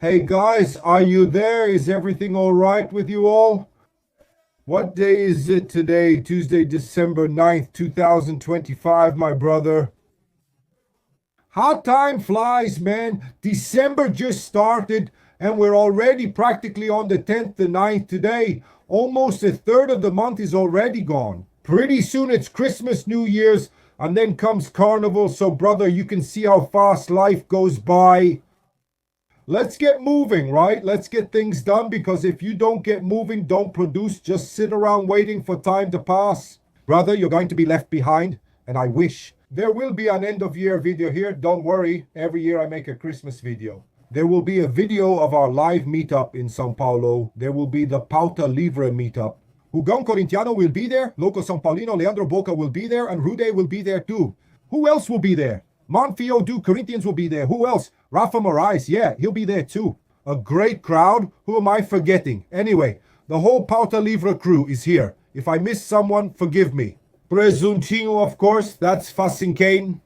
Hey guys, are you there? Is everything all right with you all? What day is it today? Tuesday, December 9th, 2025, my brother. How time flies, man. December just started and we're already practically on the 10th, the 9th today. Almost a third of the month is already gone. Pretty soon it's Christmas, New Year's, and then comes Carnival. So, brother, you can see how fast life goes by. Let's get moving, right? Let's get things done, because if you don't get moving, don't produce, just sit around waiting for time to pass. Brother, you're going to be left behind, and I wish. There will be an end of year video here. Don't worry, every year I make a Christmas video. There will be a video of our live meetup in Sao Paulo. There will be the Pauta Livre meetup. Hugão Corintiano will be there. Loco São Paulino Leandro Boca will be there, and Rude will be there too. Who else will be there? Monfio do Corinthians will be there. Who else? Rafa Moraes, yeah, he'll be there too. A great crowd. Who am I forgetting? Anyway, the whole Pauta Livre crew is here. If I miss someone, forgive me. Presuntinho, of course, that's Facincane.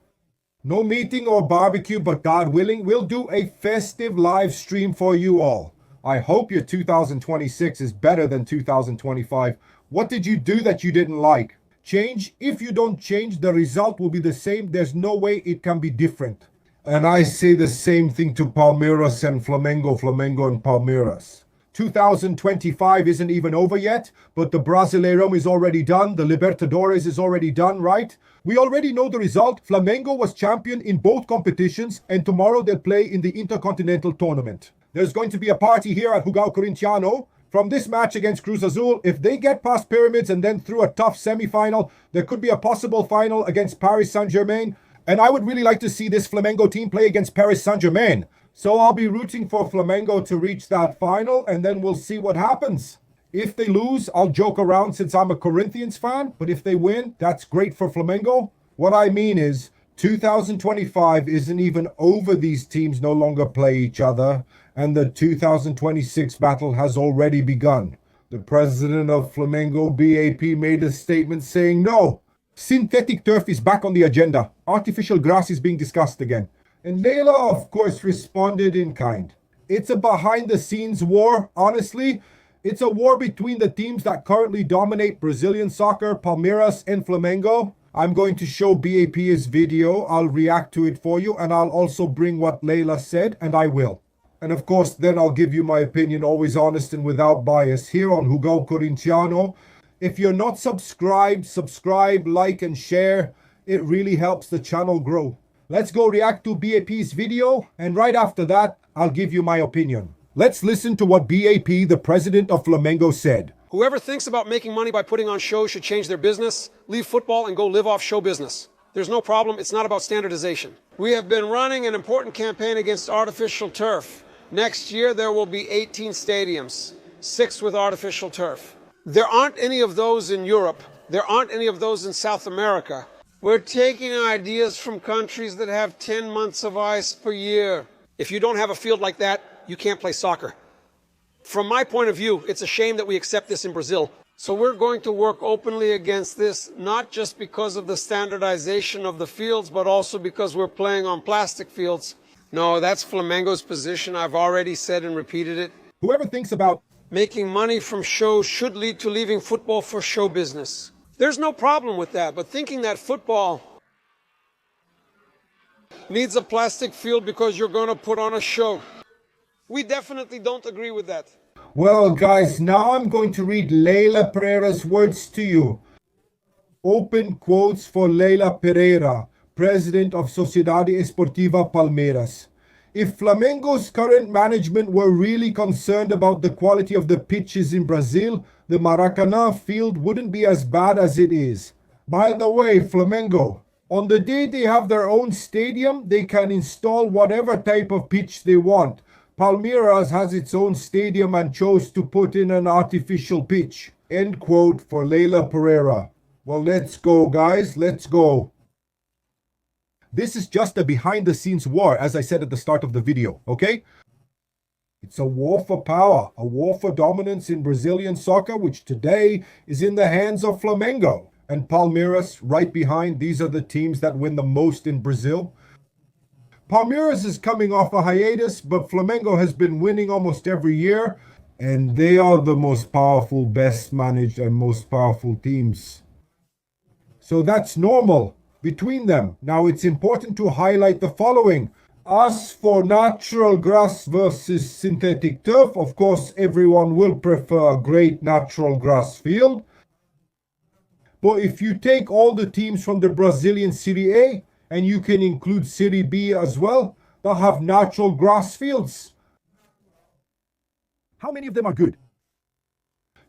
No meeting or barbecue, but God willing, we'll do a festive live stream for you all. I hope your 2026 is better than 2025. What did you do that you didn't like? Change. If you don't change, the result will be the same. There's no way it can be different. And I say the same thing to Palmeiras and Flamengo and Palmeiras. 2025 isn't even over yet, but the Brasileirão is already done. The Libertadores is already done, right? We already know the result. Flamengo was champion in both competitions, and tomorrow they'll play in the Intercontinental Tournament. There's going to be a party here at Hugão Corintiano. From this match against Cruz Azul, if they get past Pyramids and then through a tough semi-final, there could be a possible final against Paris Saint-Germain. And I would really like to see this Flamengo team play against Paris Saint-Germain. So I'll be rooting for Flamengo to reach that final, and then we'll see what happens. If they lose, I'll joke around since I'm a Corinthians fan. But if they win, that's great for Flamengo. What I mean is, 2025 isn't even over. These teams no longer play each other, and the 2026 battle has already begun. The president of Flamengo BAP made a statement saying, no, synthetic turf is back on the agenda. Artificial grass is being discussed again. And Leila, of course, responded in kind. It's a behind-the-scenes war, honestly. It's a war between the teams that currently dominate Brazilian soccer, Palmeiras and Flamengo. I'm going to show BAP's video. I'll react to it for you, and I'll also bring what Leila said, and I will. And of course, then I'll give you my opinion, always honest and without bias, here on Hugão Corintiano. If you're not subscribed, subscribe, like, and share. It really helps the channel grow. Let's go react to BAP's video, and right after that, I'll give you my opinion. Let's listen to what BAP, the president of Flamengo, said. Whoever thinks about making money by putting on shows should change their business, leave football, and go live off show business. There's no problem. It's not about standardization. We have been running an important campaign against artificial turf. Next year, there will be 18 stadiums, 6 with artificial turf. There aren't any of those in Europe. There aren't any of those in South America. We're taking ideas from countries that have 10 months of ice per year. If you don't have a field like that, you can't play soccer. From my point of view, it's a shame that we accept this in Brazil. So we're going to work openly against this, not just because of the standardization of the fields, but also because we're playing on plastic fields. No, that's Flamengo's position. I've already said and repeated it. Whoever thinks about making money from shows should lead to leaving football for show business. There's no problem with that, but thinking that football needs a plastic field because you're going to put on a show, we definitely don't agree with that. Well, guys, now I'm going to read Leila Pereira's words to you. Open quotes for Leila Pereira, president of Sociedade Esportiva Palmeiras. If Flamengo's current management were really concerned about the quality of the pitches in Brazil, the Maracanã field wouldn't be as bad as it is. By the way, Flamengo, on the day they have their own stadium, they can install whatever type of pitch they want. Palmeiras has its own stadium and chose to put in an artificial pitch. End quote for Leila Pereira. Well, let's go, guys. Let's go. This is just a behind-the-scenes war, as I said at the start of the video, okay? It's a war for power, a war for dominance in Brazilian soccer, which today is in the hands of Flamengo. And Palmeiras, right behind, these are the teams that win the most in Brazil. Palmeiras is coming off a hiatus, but Flamengo has been winning almost every year, and they are the most powerful, best managed, and most powerful teams. So that's normal between them. Now it's important to highlight the following. As for natural grass versus synthetic turf, of course, everyone will prefer a great natural grass field. But if you take all the teams from the Brazilian Serie A, and you can include Serie B as well, they'll have natural grass fields. How many of them are good?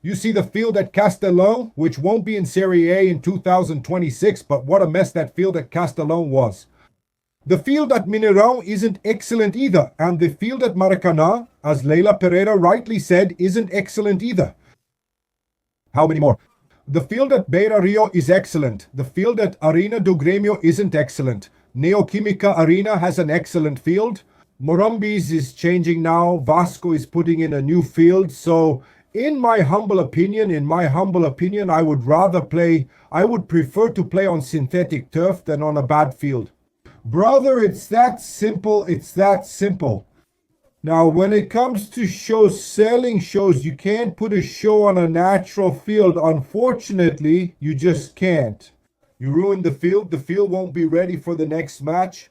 You see the field at Castelão, which won't be in Serie A in 2026, but what a mess that field at Castelão was. The field at Mineirão isn't excellent either, and the field at Maracanã, as Leila Pereira rightly said, isn't excellent either. How many more? The field at Beira Rio is excellent. The field at Arena do Grêmio isn't excellent. Neoquímica Arena has an excellent field. Morumbis is changing now. Vasco is putting in a new field. So in my humble opinion, I would prefer to play on synthetic turf than on a bad field. Brother, it's that simple. It's that simple. Now, when it comes to shows, selling shows, you can't put a show on a natural field. Unfortunately, you just can't. You ruin the field won't be ready for the next match.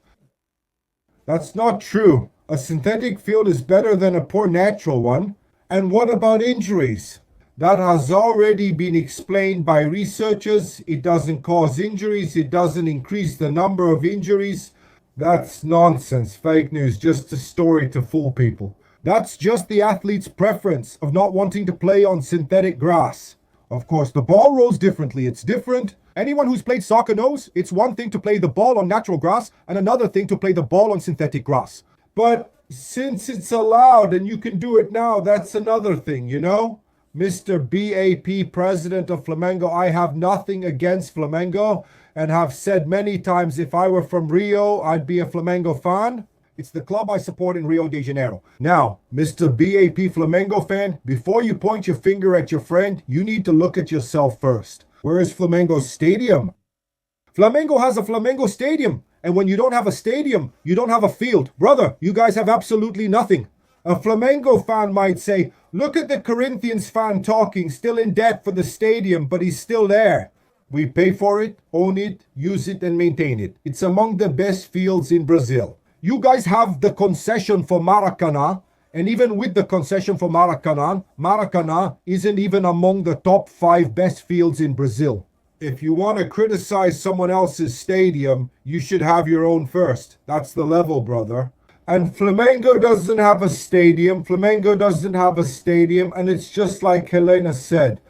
That's not true. A synthetic field is better than a poor natural one. And what about injuries? That has already been explained by researchers. It doesn't cause injuries. It doesn't increase the number of injuries. That's nonsense, fake news, just a story to fool people. That's just the athlete's preference of not wanting to play on synthetic grass. Of course, the ball rolls differently. It's different. Anyone who's played soccer knows it's one thing to play the ball on natural grass and another thing to play the ball on synthetic grass. But since it's allowed and you can do it now, that's another thing, you know? Mr. BAP, president of Flamengo, I have nothing against Flamengo and have said many times if I were from Rio, I'd be a Flamengo fan. It's the club I support in Rio de Janeiro. Now, Mr. BAP Flamengo fan, before you point your finger at your friend, you need to look at yourself first. Where is Flamengo's stadium? Flamengo has a Flamengo stadium. And when you don't have a stadium, you don't have a field. Brother, you guys have absolutely nothing. A Flamengo fan might say, look at the Corinthians fan talking, still in debt for the stadium, but he's still there. We pay for it, own it, use it, and maintain it. It's among the best fields in Brazil. You guys have the concession for Maracanã, and even with the concession for Maracanã, Maracanã isn't even among the top 5 best fields in Brazil. If you want to criticize someone else's stadium, you should have your own first. That's the level, brother. And Flamengo doesn't have a stadium. And it's just like Helena said.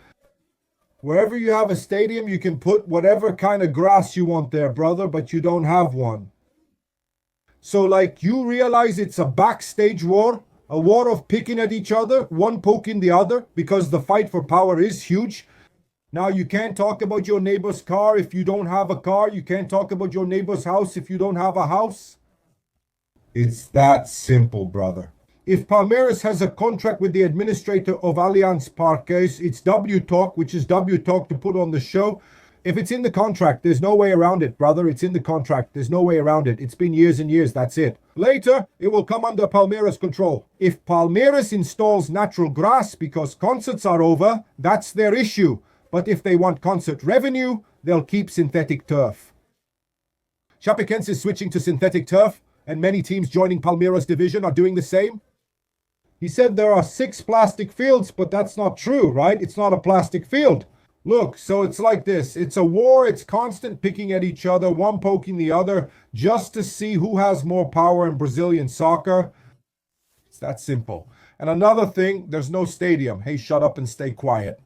Wherever you have a stadium, you can put whatever kind of grass you want there, brother, but you don't have one. So, like, you realize it's a backstage war, a war of picking at each other, one poking the other, because the fight for power is huge. Now, you can't talk about your neighbor's car if you don't have a car. You can't talk about your neighbor's house if you don't have a house. It's that simple, brother. If Palmeiras has a contract with the administrator of Allianz Parques, it's W Talk, which is W Talk to put on the show. If it's in the contract, there's no way around it, brother. It's in the contract. There's no way around it. It's been years and years. That's it. Later, it will come under Palmeiras control. If Palmeiras installs natural grass because concerts are over, that's their issue. But if they want concert revenue, they'll keep synthetic turf. Chapecoense is switching to synthetic turf, and many teams joining Palmeiras division are doing the same. He said there are 6 plastic fields, but that's not true, right? It's not a plastic field. Look, so it's like this. It's a war. It's constant picking at each other, one poking the other, just to see who has more power in Brazilian soccer. It's that simple. And another thing, there's no stadium. Hey, shut up and stay quiet.